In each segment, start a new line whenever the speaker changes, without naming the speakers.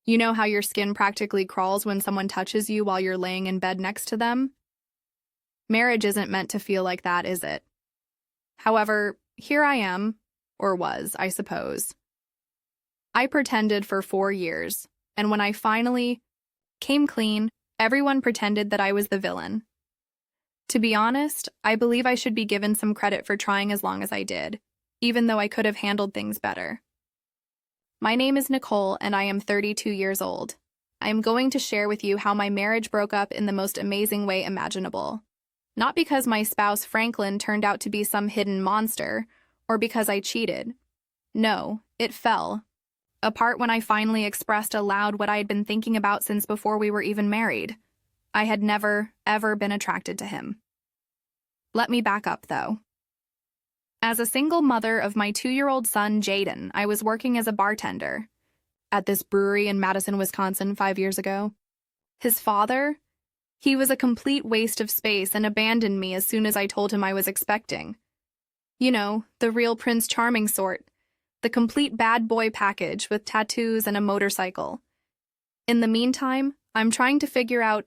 You know how your skin practically crawls when someone touches you while you're laying in bed next to them? Marriage isn't meant to feel like that, is it? However, here I am, or was, I suppose. I pretended for 4 years, and when I finally came clean, everyone pretended that I was the villain. To be honest, I believe I should be given some credit for trying as long as I did, even though I could have handled things better. My name is Nicole, and I am 32 years old. I am going to share with you how my marriage broke up in the most amazing way imaginable. Not because my spouse Franklin turned out to be some hidden monster, or because I cheated. No, it fell apart when I finally expressed aloud what I had been thinking about since before we were even married. I had never, ever been attracted to him. Let me back up, though. As a single mother of my 2-year-old son, Jaden, I was working as a bartender at this brewery in Madison, Wisconsin 5 years ago. His father, he was a complete waste of space and abandoned me as soon as I told him I was expecting. You know, the real Prince Charming sort. The complete bad boy package with tattoos and a motorcycle. In the meantime, I'm trying to figure out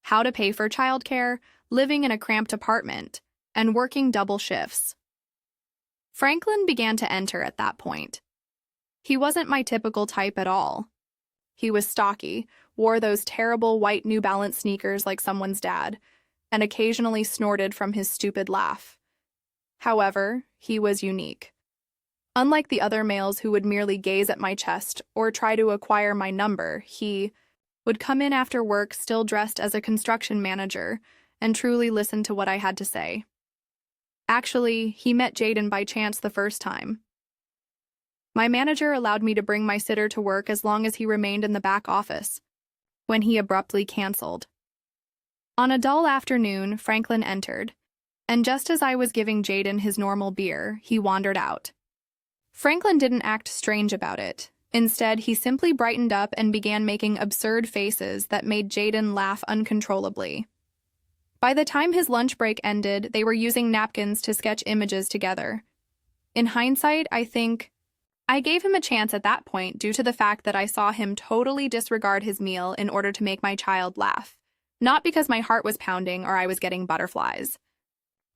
how to pay for childcare, living in a cramped apartment, and working double shifts. Franklin began to enter at that point. He wasn't my typical type at all. He was stocky, wore those terrible white New Balance sneakers like someone's dad, and occasionally snorted from his stupid laugh. However, he was unique. Unlike the other males who would merely gaze at my chest or try to acquire my number, he would come in after work still dressed as a construction manager and truly listen to what I had to say. Actually, he met Jaden by chance the first time. My manager allowed me to bring my sitter to work as long as he remained in the back office, when he abruptly canceled. On a dull afternoon, Franklin entered, and just as I was giving Jaden his normal beer, he wandered out. Franklin didn't act strange about it. Instead, he simply brightened up and began making absurd faces that made Jaden laugh uncontrollably. By the time his lunch break ended, they were using napkins to sketch images together. In hindsight, I think I gave him a chance at that point due to the fact that I saw him totally disregard his meal in order to make my child laugh, not because my heart was pounding or I was getting butterflies.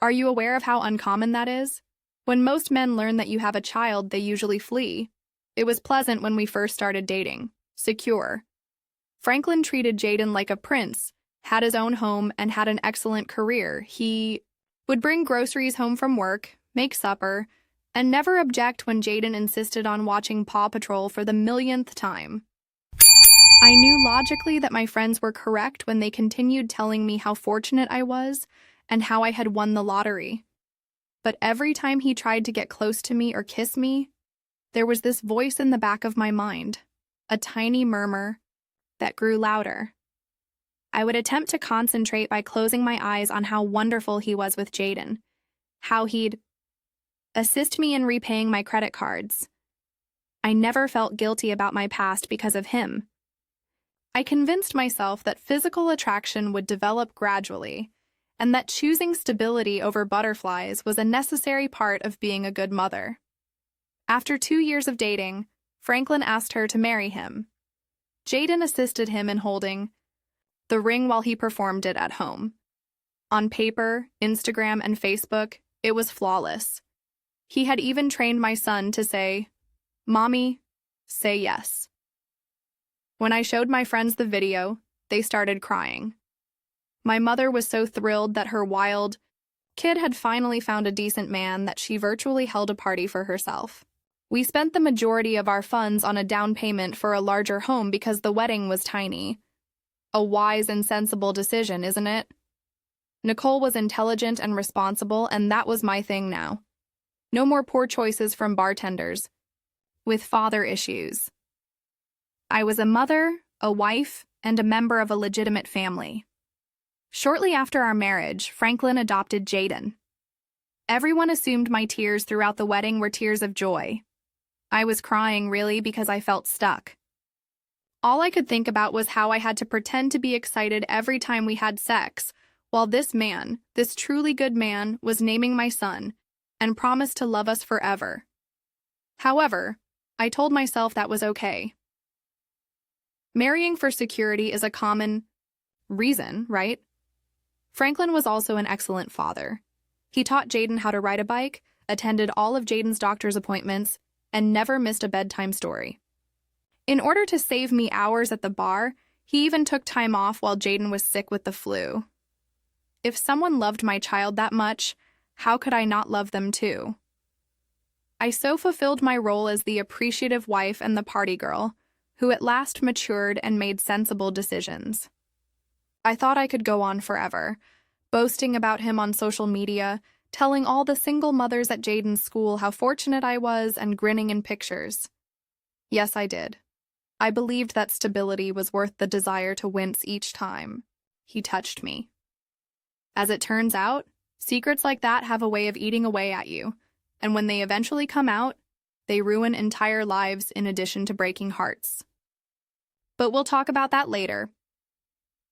Are you aware of how uncommon that is? When most men learn that you have a child, they usually flee. It was pleasant when we first started dating. Secure. Franklin treated Jaden like a prince, had his own home, and had an excellent career. He would bring groceries home from work, make supper, and never object when Jaden insisted on watching Paw Patrol for the millionth time. I knew logically that my friends were correct when they continued telling me how fortunate I was and how I had won the lottery. But every time he tried to get close to me or kiss me, there was this voice in the back of my mind, a tiny murmur that grew louder. I would attempt to concentrate by closing my eyes on how wonderful he was with Jaden, how he'd assist me in repaying my credit cards. I never felt guilty about my past because of him. I convinced myself that physical attraction would develop gradually, and that choosing stability over butterflies was a necessary part of being a good mother. After 2 years of dating, Franklin asked her to marry him. Jaden assisted him in holding the ring while he performed it at home. On paper, Instagram, and Facebook, it was flawless. He had even trained my son to say, "Mommy, say yes." When I showed my friends the video, they started crying. My mother was so thrilled that her wild kid had finally found a decent man that she virtually held a party for herself. We spent the majority of our funds on a down payment for a larger home because the wedding was tiny. A wise and sensible decision, isn't it? Nicole was intelligent and responsible, and that was my thing now. No more poor choices from bartenders with father issues. I was a mother, a wife, and a member of a legitimate family. Shortly after our marriage, Franklin adopted Jaden. Everyone assumed my tears throughout the wedding were tears of joy. I was crying, really, because I felt stuck. All I could think about was how I had to pretend to be excited every time we had sex, while this man, this truly good man, was naming my son and promised to love us forever. However, I told myself that was okay. Marrying for security is a common reason, right? Franklin was also an excellent father. He taught Jaden how to ride a bike, attended all of Jaden's doctor's appointments, and never missed a bedtime story. In order to save me hours at the bar, he even took time off while Jaden was sick with the flu. If someone loved my child that much, how could I not love them too? I so fulfilled my role as the appreciative wife and the party girl, who at last matured and made sensible decisions. I thought I could go on forever, boasting about him on social media, telling all the single mothers at Jaden's school how fortunate I was and grinning in pictures. Yes, I did. I believed that stability was worth the desire to wince each time he touched me. As it turns out, secrets like that have a way of eating away at you, and when they eventually come out, they ruin entire lives in addition to breaking hearts. But we'll talk about that later.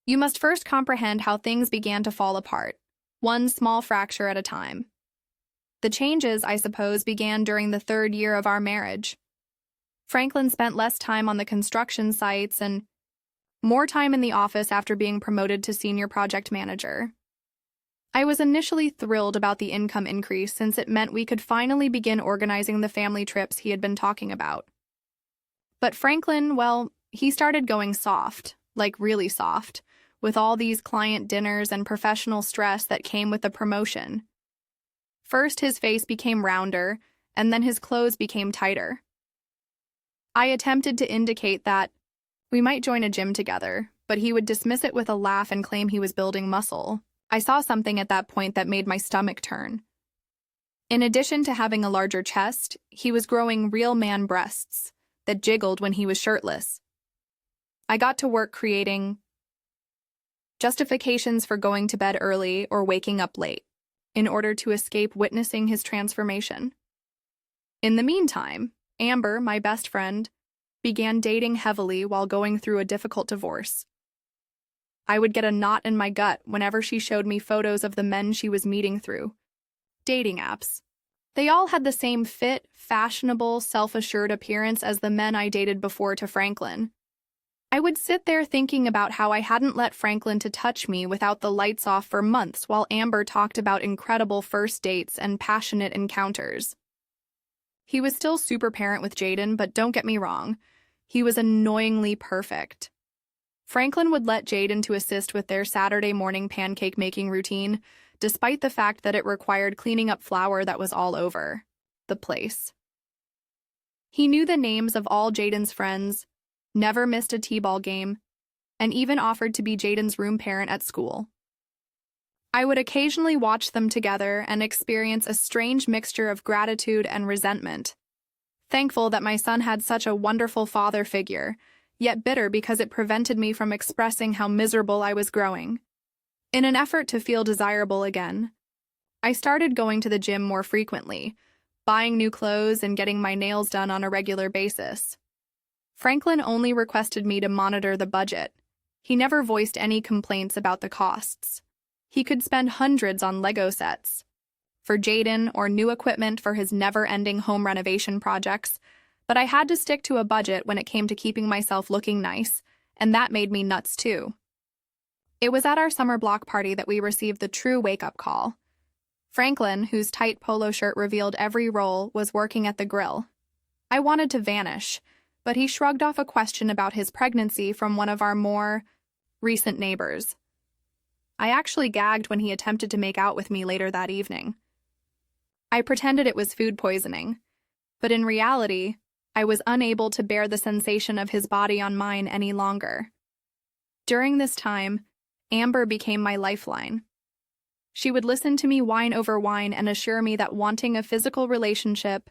You must first comprehend how things began to fall apart, one small fracture at a time. The changes, I suppose, began during the 3rd year of our marriage. Franklin spent less time on the construction sites and more time in the office after being promoted to senior project manager. I was initially thrilled about the income increase since it meant we could finally begin organizing the family trips he had been talking about. But Franklin, well, he started going soft, like really soft, with all these client dinners and professional stress that came with the promotion. First, his face became rounder, and then his clothes became tighter. I attempted to indicate that we might join a gym together, but he would dismiss it with a laugh and claim he was building muscle. I saw something at that point that made my stomach turn. In addition to having a larger chest, he was growing real man breasts that jiggled when he was shirtless. I got to work creating justifications for going to bed early or waking up late in order to escape witnessing his transformation. In the meantime, Amber, my best friend, began dating heavily while going through a difficult divorce. I would get a knot in my gut whenever she showed me photos of the men she was meeting through dating apps. They all had the same fit, fashionable, self-assured appearance as the men I dated before to Franklin. I would sit there thinking about how I hadn't let Franklin to touch me without the lights off for months while Amber talked about incredible first dates and passionate encounters. He was still super parent with Jaden, but don't get me wrong, he was annoyingly perfect. Franklin would let Jaden to assist with their Saturday morning pancake making routine, despite the fact that it required cleaning up flour that was all over the place. He knew the names of all Jaden's friends, never missed a t-ball game, and even offered to be Jaden's room parent at school. I would occasionally watch them together and experience a strange mixture of gratitude and resentment. Thankful that my son had such a wonderful father figure, yet bitter because it prevented me from expressing how miserable I was growing. In an effort to feel desirable again, I started going to the gym more frequently, buying new clothes and getting my nails done on a regular basis. Franklin only requested me to monitor the budget. He never voiced any complaints about the costs. He could spend hundreds on Lego sets for Jaden or new equipment for his never-ending home renovation projects, but I had to stick to a budget when it came to keeping myself looking nice, and that made me nuts too. It was at our summer block party that we received the true wake-up call. Franklin, whose tight polo shirt revealed every roll, was working at the grill. I wanted to vanish, but he shrugged off a question about his pregnancy from one of our more recent neighbors. I actually gagged when he attempted to make out with me later that evening. I pretended it was food poisoning, but in reality, I was unable to bear the sensation of his body on mine any longer. During this time, Amber became my lifeline. She would listen to me whine over wine and assure me that wanting a physical relationship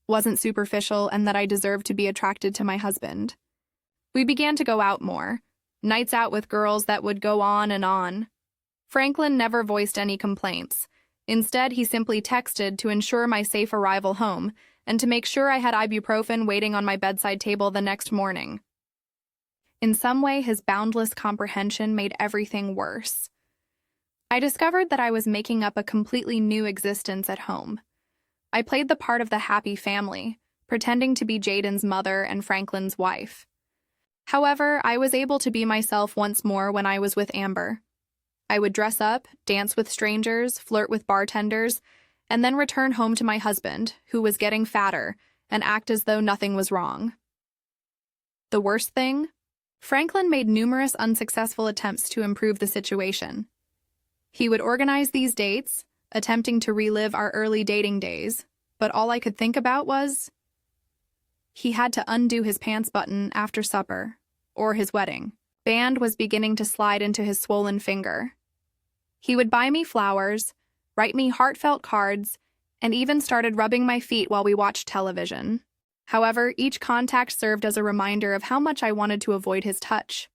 wasn't superficial and that I deserved to be attracted to my husband. We began to go out more, nights out with girls that would go on and on. Franklin never voiced any complaints. Instead, he simply texted to ensure my safe arrival home and to make sure I had ibuprofen waiting on my bedside table the next morning. In some way, his boundless comprehension made everything worse. I discovered that I was making up a completely new existence at home. I played the part of the happy family, pretending to be Jaden's mother and Franklin's wife. However, I was able to be myself once more when I was with Amber. I would dress up, dance with strangers, flirt with bartenders, and then return home to my husband, who was getting fatter, and act as though nothing was wrong. The worst thing? Franklin made numerous unsuccessful attempts to improve the situation. He would organize these dates, attempting to relive our early dating days, but all I could think about was he had to undo his pants button after supper, or his wedding. Band was beginning to slide into his swollen finger. He would buy me flowers, write me heartfelt cards, and even started rubbing my feet while we watched television. However, each contact served as a reminder of how much I wanted to avoid his touch.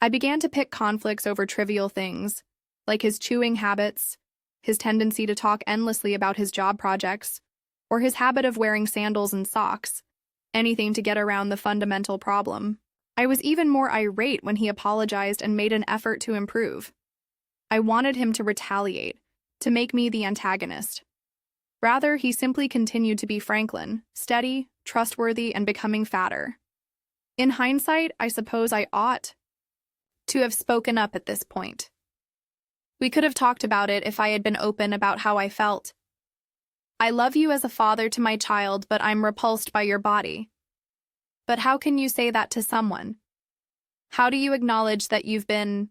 I began to pick conflicts over trivial things, like his chewing habits, his tendency to talk endlessly about his job projects, or his habit of wearing sandals and socks, anything to get around the fundamental problem. I was even more irate when he apologized and made an effort to improve. I wanted him to retaliate, to make me the antagonist. Rather, he simply continued to be Franklin, steady, trustworthy, and becoming fatter. In hindsight, I suppose I ought to have spoken up at this point. We could have talked about it if I had been open about how I felt. I love you as a father to my child, but I'm repulsed by your body. But how can you say that to someone? How do you acknowledge that you've been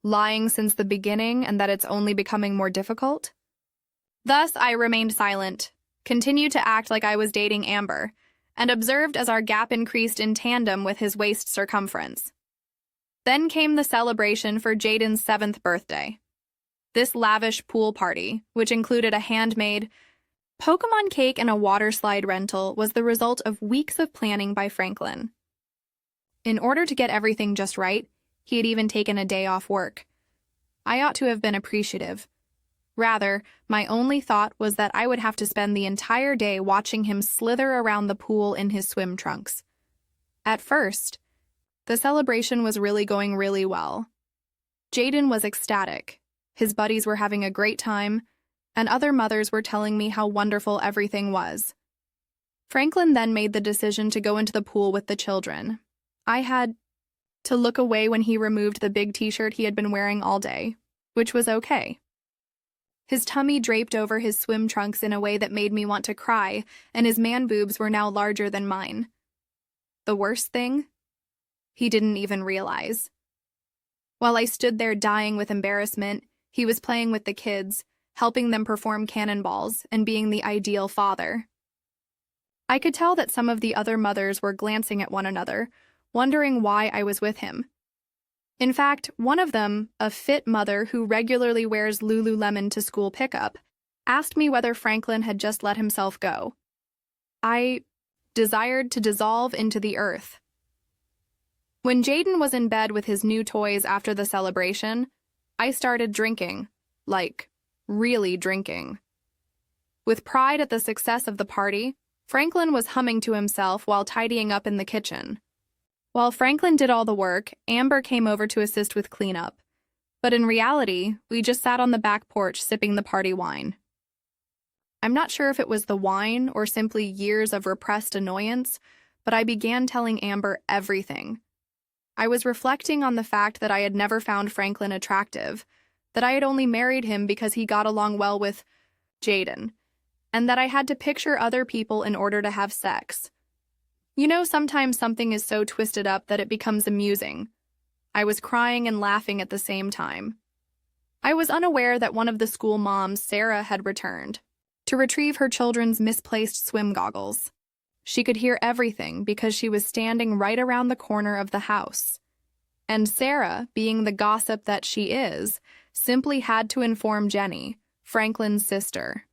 lying since the beginning and that it's only becoming more difficult? Thus, I remained silent, continued to act like I was dating Amber, and observed as our gap increased in tandem with his waist circumference. Then came the celebration for Jaden's 7th birthday. This lavish pool party, which included a handmade Pokemon cake and a water slide rental, was the result of weeks of planning by Franklin. In order to get everything just right, he had even taken a day off work. I ought to have been appreciative. Rather, my only thought was that I would have to spend the entire day watching him slither around the pool in his swim trunks. At first, the celebration was really going really well. Jaden was ecstatic. His buddies were having a great time, and other mothers were telling me how wonderful everything was. Franklin then made the decision to go into the pool with the children. I had to look away when he removed the big t-shirt he had been wearing all day, which was okay. His tummy draped over his swim trunks in a way that made me want to cry, and his man boobs were now larger than mine. The worst thing? He didn't even realize. While I stood there dying with embarrassment, he was playing with the kids, helping them perform cannonballs, and being the ideal father. I could tell that some of the other mothers were glancing at one another, wondering why I was with him. In fact, one of them, a fit mother who regularly wears Lululemon to school pickup, asked me whether Franklin had just let himself go. I desired to dissolve into the earth. When Jaden was in bed with his new toys after the celebration, I started drinking, like, really drinking. With pride at the success of the party, Franklin was humming to himself while tidying up in the kitchen. While Franklin did all the work, Amber came over to assist with cleanup. But in reality, we just sat on the back porch sipping the party wine. I'm not sure if it was the wine or simply years of repressed annoyance, but I began telling Amber everything. I was reflecting on the fact that I had never found Franklin attractive, that I had only married him because he got along well with Jaden, and that I had to picture other people in order to have sex. You know, sometimes something is so twisted up that it becomes amusing. I was crying and laughing at the same time. I was unaware that one of the school moms, Sarah, had returned to retrieve her children's misplaced swim goggles. She could hear everything because she was standing right around the corner of the house. And Sarah, being the gossip that she is, simply had to inform Jenny, Franklin's sister.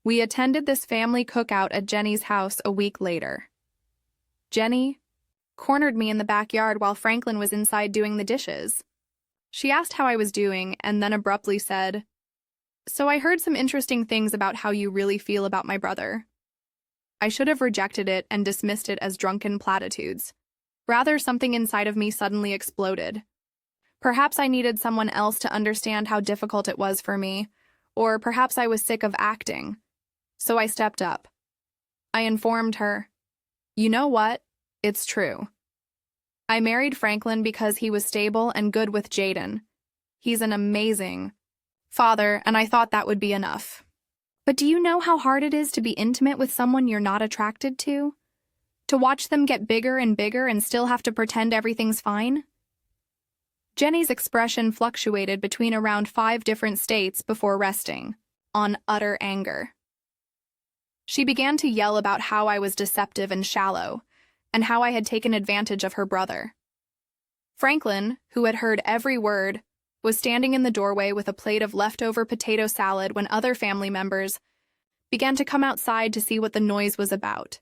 We attended this family cookout at Jenny's house a week later. Jenny cornered me in the backyard while Franklin was inside doing the dishes. She asked how I was doing and then abruptly said, "So I heard some interesting things about how you really feel about my brother." I should have rejected it and dismissed it as drunken platitudes. Rather, something inside of me suddenly exploded. Perhaps I needed someone else to understand how difficult it was for me, or perhaps I was sick of acting. So I stepped up. I informed her, "You know what? It's true. I married Franklin because he was stable and good with Jaden. He's an amazing father, and I thought that would be enough. But do you know how hard it is to be intimate with someone you're not attracted to? To watch them get bigger and bigger and still have to pretend everything's fine? Jenny's expression fluctuated between around 5 different states before resting on utter anger. She began to yell about how I was deceptive and shallow, and how I had taken advantage of her brother. Franklin, who had heard every word, was standing in the doorway with a plate of leftover potato salad when other family members began to come outside to see what the noise was about.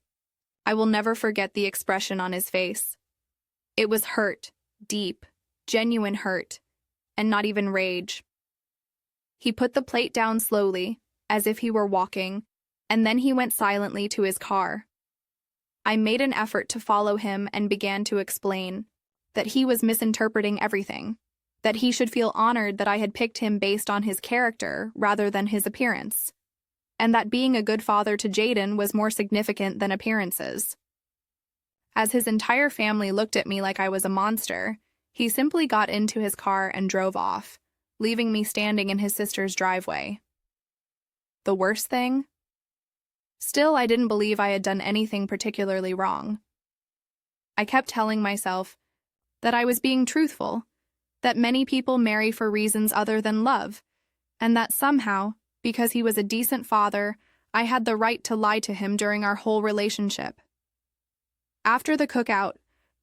I will never forget the expression on his face. It was hurt, deep, genuine hurt, and not even rage. He put the plate down slowly, as if he were walking, and then he went silently to his car. I made an effort to follow him and began to explain that he was misinterpreting everything, that he should feel honored that I had picked him based on his character rather than his appearance, and that being a good father to Jaden was more significant than appearances. As his entire family looked at me like I was a monster, he simply got into his car and drove off, leaving me standing in his sister's driveway. The worst thing? Still, I didn't believe I had done anything particularly wrong. I kept telling myself that I was being truthful, that many people marry for reasons other than love, and that somehow, because he was a decent father, I had the right to lie to him during our whole relationship. After the cookout,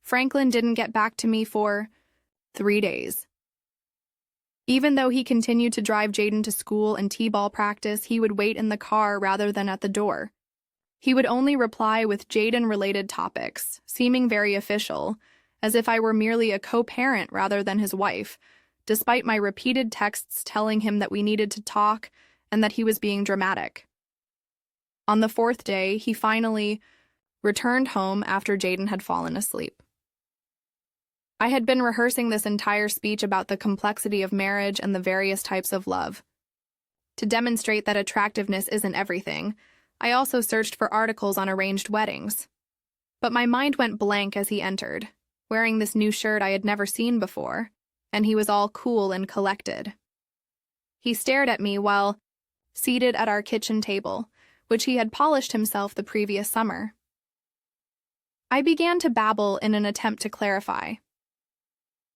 Franklin didn't get back to me for 3 days. Even though he continued to drive Jaden to school and t-ball practice, he would wait in the car rather than at the door. He would only reply with Jaden-related topics, seeming very official, as if I were merely a co-parent rather than his wife, despite my repeated texts telling him that we needed to talk and that he was being dramatic. On the 4th day, he finally returned home after Jaden had fallen asleep. I had been rehearsing this entire speech about the complexity of marriage and the various types of love. To demonstrate that attractiveness isn't everything, I also searched for articles on arranged weddings. But my mind went blank as he entered, wearing this new shirt I had never seen before, and he was all cool and collected. He stared at me while seated at our kitchen table, which he had polished himself the previous summer. I began to babble in an attempt to clarify.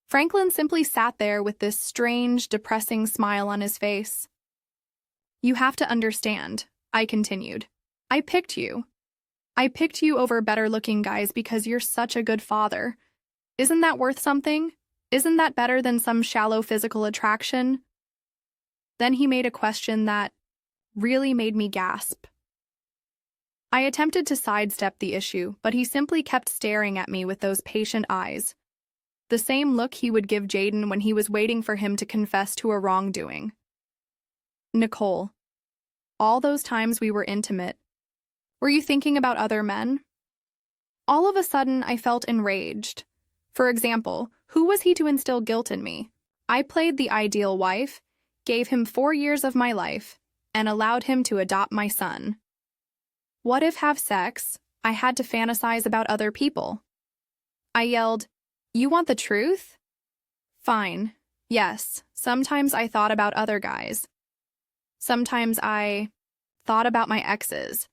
Franklin simply sat there with this strange, depressing smile on his face. "You have to understand," I continued. I picked you. I picked you over better-looking guys because you're such a good father. Isn't that worth something? Isn't that better than some shallow physical attraction?" Then he made a question that really made me gasp. I attempted to sidestep the issue, but he simply kept staring at me with those patient eyes. The same look he would give Jaden when he was waiting for him to confess to a wrongdoing. "Nicole, all those times we were intimate, were you thinking about other men?" All of a sudden, I felt enraged. For example, who was he to instill guilt in me? I played the ideal wife, gave him 4 years of my life, and allowed him to adopt my son. What if have sex, I had to fantasize about other people? I yelled, "You want the truth?" Fine. Yes, sometimes I thought about other guys. Sometimes I thought about my exes.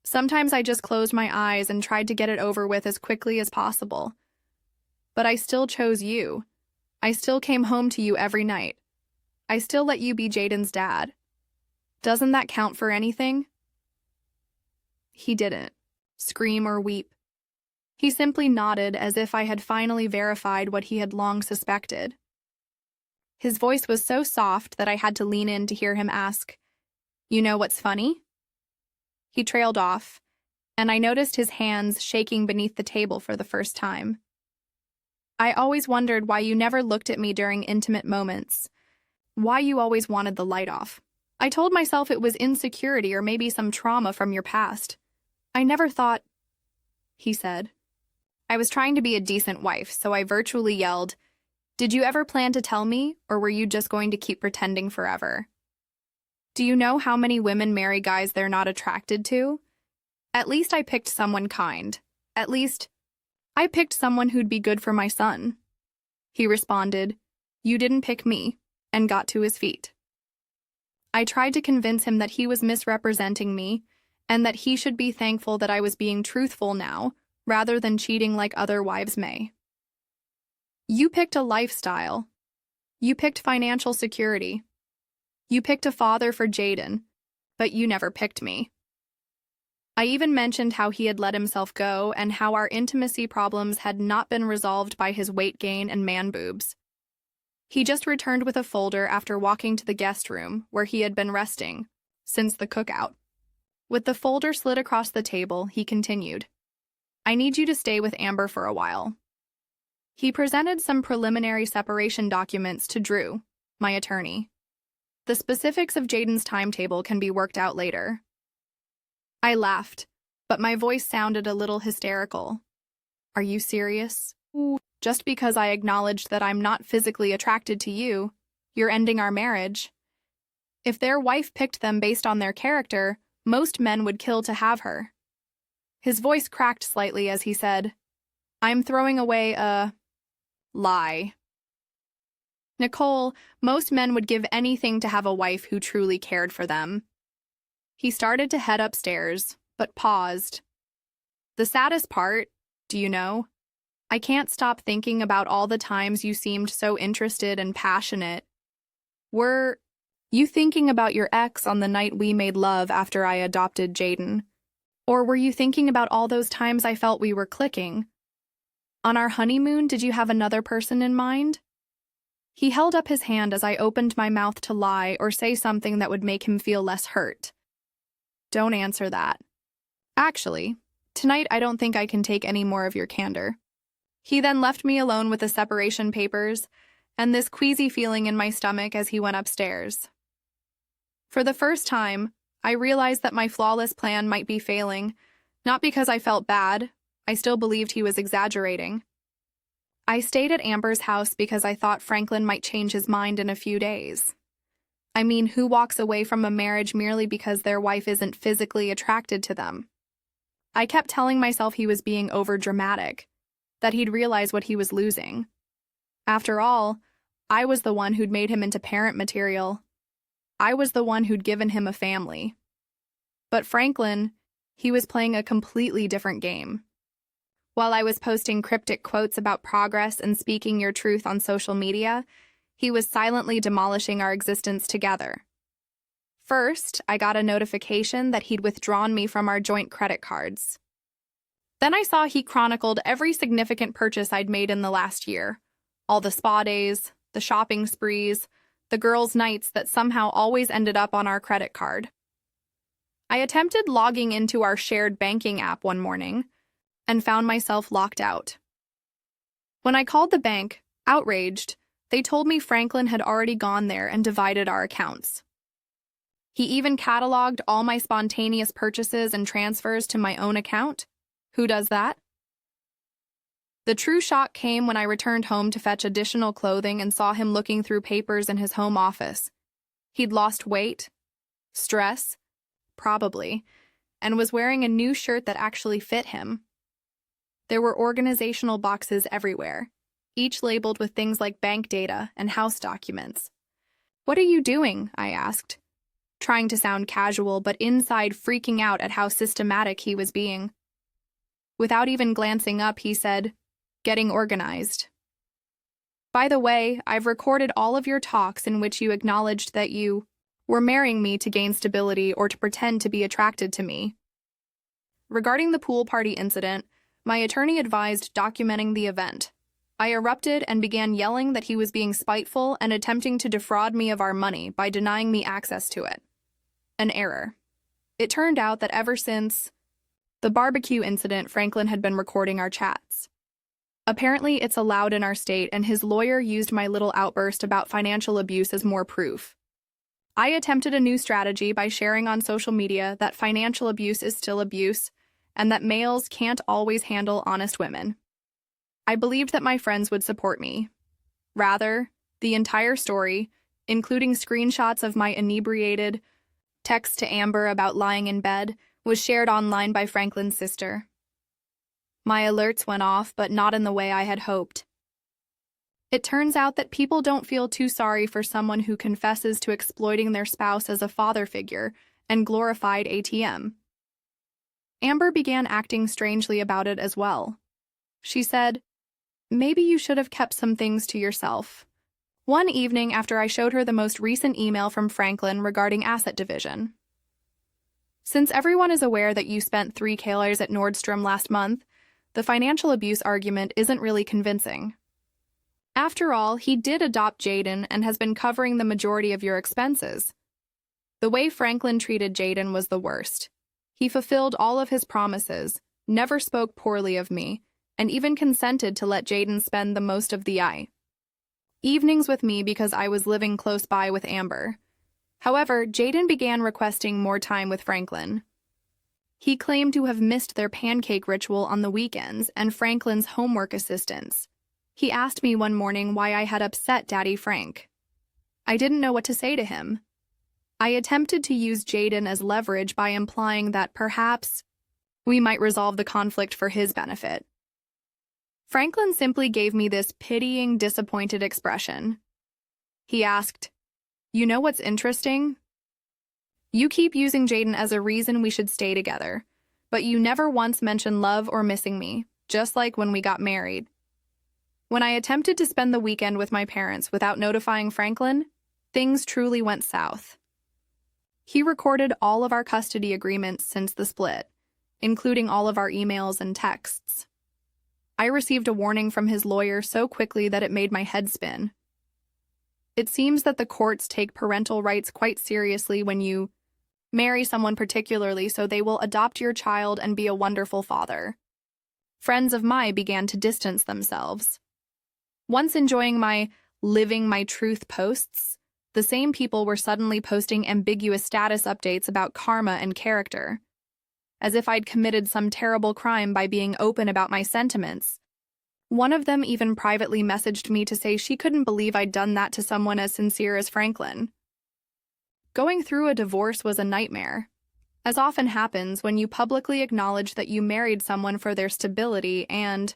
Sometimes I just closed my eyes and tried to get it over with as quickly as possible. But I still chose you. I still came home to you every night. I still let you be Jaden's dad. Doesn't that count for anything? He didn't scream or weep. He simply nodded as if I had finally verified what he had long suspected. His voice was so soft that I had to lean in to hear him ask, "You know what's funny?" He trailed off, and I noticed his hands shaking beneath the table for the first time. "I always wondered why you never looked at me during intimate moments, why you always wanted the light off. I told myself it was insecurity or maybe some trauma from your past. I never thought," he said. I was trying to be a decent wife, so I virtually yelled, "Did you ever plan to tell me, or were you just going to keep pretending forever? Do you know how many women marry guys they're not attracted to? At least I picked someone kind. At least I picked someone who'd be good for my son. He responded, "You didn't pick me," and got to his feet. I tried to convince him that he was misrepresenting me and that he should be thankful that I was being truthful now, rather than cheating like other wives may. You picked a lifestyle. You picked financial security. You picked a father for Jaden, but you never picked me. I even mentioned how he had let himself go and how our intimacy problems had not been resolved by his weight gain and man boobs. He just returned with a folder after walking to the guest room where he had been resting since the cookout. With the folder slid across the table, he continued, "I need you to stay with Amber for a while." He presented some preliminary separation documents to Drew, my attorney. The specifics of Jaden's timetable can be worked out later. I laughed, but my voice sounded a little hysterical. "Are you serious? Just because I acknowledged that I'm not physically attracted to you, you're ending our marriage? If their wife picked them based on their character, most men would kill to have her." His voice cracked slightly as he said, "I'm throwing away a lie. Nicole, most men would give anything to have a wife who truly cared for them." He started to head upstairs, but paused. "The saddest part, do you know? I can't stop thinking about all the times you seemed so interested and passionate. Were you thinking about your ex on the night we made love after I adopted Jaden? Or were you thinking about all those times I felt we were clicking? On our honeymoon, did you have another person in mind?" He held up his hand as I opened my mouth to lie or say something that would make him feel less hurt. "Don't answer that. Actually, tonight I don't think I can take any more of your candor." He then left me alone with the separation papers and this queasy feeling in my stomach as he went upstairs. For the first time, I realized that my flawless plan might be failing, not because I felt bad. I still believed he was exaggerating. I stayed at Amber's house because I thought Franklin might change his mind in a few days. I mean, who walks away from a marriage merely because their wife isn't physically attracted to them? I kept telling myself he was being overdramatic, that he'd realize what he was losing. After all, I was the one who'd made him into parent material. I was the one who'd given him a family. But Franklin, he was playing a completely different game. While I was posting cryptic quotes about progress and speaking your truth on social media, he was silently demolishing our existence together. First, I got a notification that he'd withdrawn me from our joint credit cards. Then I saw he chronicled every significant purchase I'd made in the last year. All the spa days, the shopping sprees, the girls' nights that somehow always ended up on our credit card. I attempted logging into our shared banking app one morning and found myself locked out. When I called the bank, outraged, they told me Franklin had already gone there and divided our accounts. He even cataloged all my spontaneous purchases and transfers to my own account. Who does that? The true shock came when I returned home to fetch additional clothing and saw him looking through papers in his home office. He'd lost weight, stress, probably, and was wearing a new shirt that actually fit him. There were organizational boxes everywhere, each labeled with things like bank data and house documents. "What are you doing?" I asked, trying to sound casual but inside freaking out at how systematic he was being. Without even glancing up, he said, "Getting organized. By the way, I've recorded all of your talks in which you acknowledged that you were marrying me to gain stability or to pretend to be attracted to me." Regarding the pool party incident, my attorney advised documenting the event. I erupted and began yelling that he was being spiteful and attempting to defraud me of our money by denying me access to it. An error. It turned out that ever since the barbecue incident, Franklin had been recording our chats. Apparently, it's allowed in our state, and his lawyer used my little outburst about financial abuse as more proof. I attempted a new strategy by sharing on social media that financial abuse is still abuse and that males can't always handle honest women. I believed that my friends would support me. Rather, the entire story, including screenshots of my inebriated text to Amber about lying in bed, was shared online by Franklin's sister. My alerts went off, but not in the way I had hoped. It turns out that people don't feel too sorry for someone who confesses to exploiting their spouse as a father figure and glorified ATM. Amber began acting strangely about it as well. She said, "Maybe you should have kept some things to yourself." One evening after I showed her the most recent email from Franklin regarding asset division. "Since everyone is aware that you spent $3,000 at Nordstrom last month, the financial abuse argument isn't really convincing. After all, he did adopt Jaden and has been covering the majority of your expenses. The way Franklin treated Jaden was the worst. He fulfilled all of his promises, never spoke poorly of me, and even consented to let Jaden spend the most of the evenings with me because I was living close by with Amber. However, Jaden began requesting more time with Franklin. He claimed to have missed their pancake ritual on the weekends and Franklin's homework assistance. He asked me one morning why I had upset Daddy Frank. I didn't know what to say to him. I attempted to use Jaden as leverage by implying that perhaps we might resolve the conflict for his benefit. Franklin simply gave me this pitying, disappointed expression. He asked, "You know what's interesting? You keep using Jaden as a reason we should stay together, but you never once mention love or missing me, just like when we got married." When I attempted to spend the weekend with my parents without notifying Franklin, things truly went south. He recorded all of our custody agreements since the split, including all of our emails and texts. I received a warning from his lawyer so quickly that it made my head spin. It seems that the courts take parental rights quite seriously when you marry someone particularly, so they will adopt your child and be a wonderful father. Friends of mine began to distance themselves. Once enjoying my living my truth posts, the same people were suddenly posting ambiguous status updates about karma and character, as if I'd committed some terrible crime by being open about my sentiments. One of them even privately messaged me to say she couldn't believe I'd done that to someone as sincere as Franklin. Going through a divorce was a nightmare, as often happens when you publicly acknowledge that you married someone for their stability and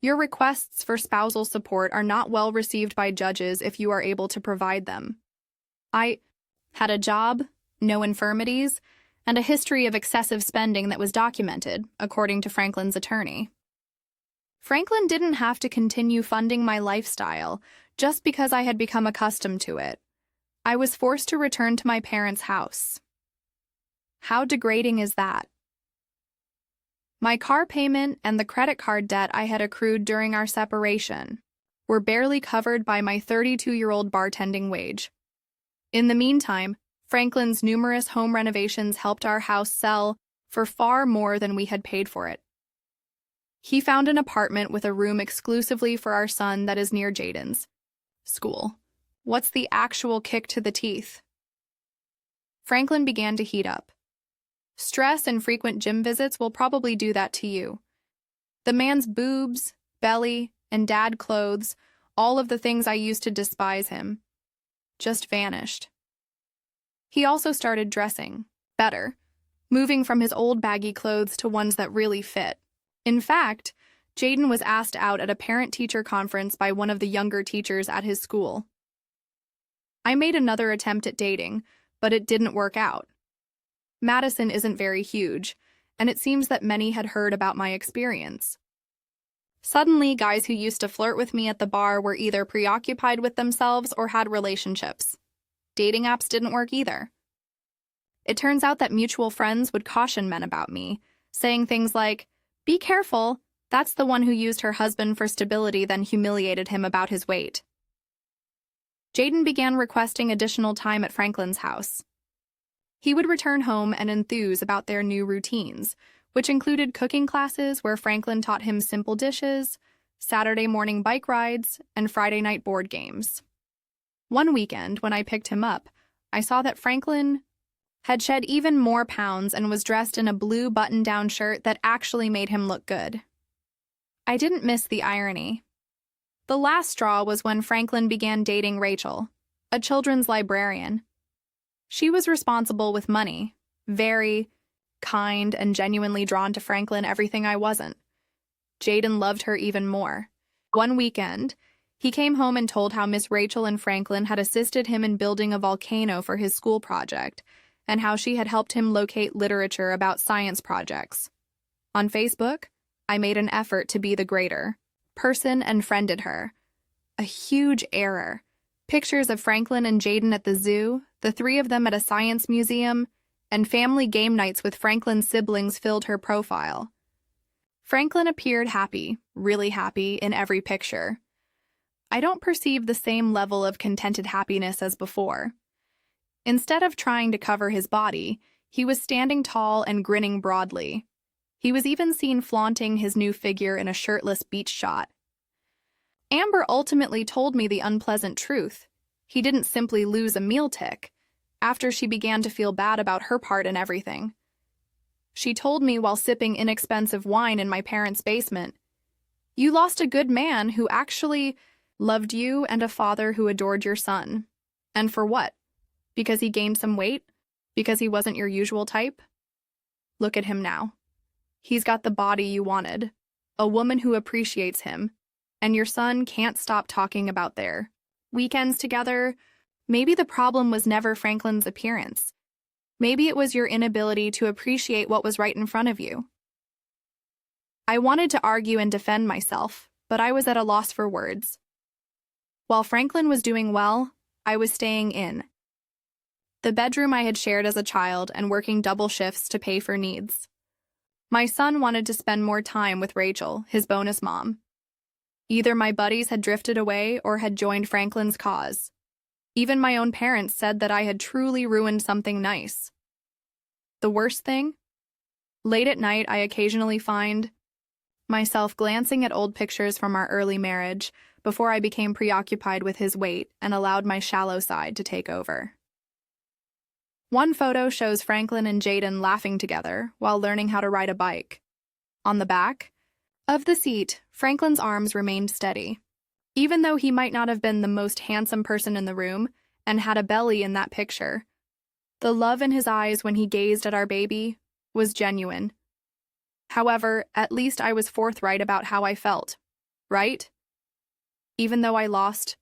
your requests for spousal support are not well received by judges if you are able to provide them. I had a job, no infirmities, and a history of excessive spending that was documented, according to Franklin's attorney. Franklin didn't have to continue funding my lifestyle just because I had become accustomed to it. I was forced to return to my parents' house. How degrading is that? My car payment and the credit card debt I had accrued during our separation were barely covered by my 32-year-old bartending wage. In the meantime, Franklin's numerous home renovations helped our house sell for far more than we had paid for it. He found an apartment with a room exclusively for our son that is near Jaden's school. What's the actual kick to the teeth? Franklin began to heat up. Stress and frequent gym visits will probably do that to you. The man's boobs, belly, and dad clothes, all of the things I used to despise him, just vanished. He also started dressing better, moving from his old baggy clothes to ones that really fit. In fact, Jaden was asked out at a parent-teacher conference by one of the younger teachers at his school. I made another attempt at dating, but it didn't work out. Madison isn't very huge, and it seems that many had heard about my experience. Suddenly, guys who used to flirt with me at the bar were either preoccupied with themselves or had relationships. Dating apps didn't work either. It turns out that mutual friends would caution men about me, saying things like, "Be careful, that's the one who used her husband for stability then humiliated him about his weight." Jaden began requesting additional time at Franklin's house. He would return home and enthuse about their new routines, which included cooking classes where Franklin taught him simple dishes, Saturday morning bike rides, and Friday night board games. One weekend, when I picked him up, I saw that Franklin had shed even more pounds and was dressed in a blue button-down shirt that actually made him look good. I didn't miss the irony. The last straw was when Franklin began dating Rachel, a children's librarian. She was responsible with money, very kind and genuinely drawn to Franklin, everything I wasn't. Jaden loved her even more. One weekend, he came home and told how Miss Rachel and Franklin had assisted him in building a volcano for his school project, and how she had helped him locate literature about science projects. On Facebook, I made an effort to be the greater person and friended her. A huge error. Pictures of Franklin and Jaden at the zoo, the three of them at a science museum, and family game nights with Franklin's siblings filled her profile. Franklin appeared happy, really happy, in every picture. I don't perceive the same level of contented happiness as before. Instead of trying to cover his body, he was standing tall and grinning broadly. He was even seen flaunting his new figure in a shirtless beach shot. Amber ultimately told me the unpleasant truth. He didn't simply lose a meal tick, after she began to feel bad about her part in everything. She told me while sipping inexpensive wine in my parents' basement, "You lost a good man who actually loved you and a father who adored your son. And for what? Because he gained some weight? Because he wasn't your usual type? Look at him now. He's got the body you wanted, a woman who appreciates him, and your son can't stop talking about their weekends together. Maybe the problem was never Franklin's appearance. Maybe it was your inability to appreciate what was right in front of you." I wanted to argue and defend myself, but I was at a loss for words. While Franklin was doing well, I was staying in the bedroom I had shared as a child and working double shifts to pay for needs. My son wanted to spend more time with Rachel, his bonus mom. Either my buddies had drifted away or had joined Franklin's cause. Even my own parents said that I had truly ruined something nice. The worst thing? Late at night, I occasionally find myself glancing at old pictures from our early marriage before I became preoccupied with his weight and allowed my shallow side to take over. One photo shows Franklin and Jaden laughing together while learning how to ride a bike. On the back of the seat, Franklin's arms remained steady. Even though he might not have been the most handsome person in the room and had a belly in that picture, the love in his eyes when he gazed at our baby was genuine. However, at least I was forthright about how I felt, right? Even though I lost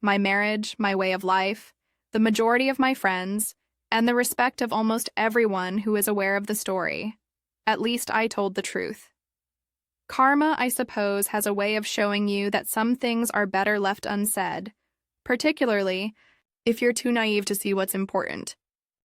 my marriage, my way of life, the majority of my friends, and the respect of almost everyone who is aware of the story, at least I told the truth. Karma, I suppose, has a way of showing you that some things are better left unsaid, particularly if you're too naive to see what's important.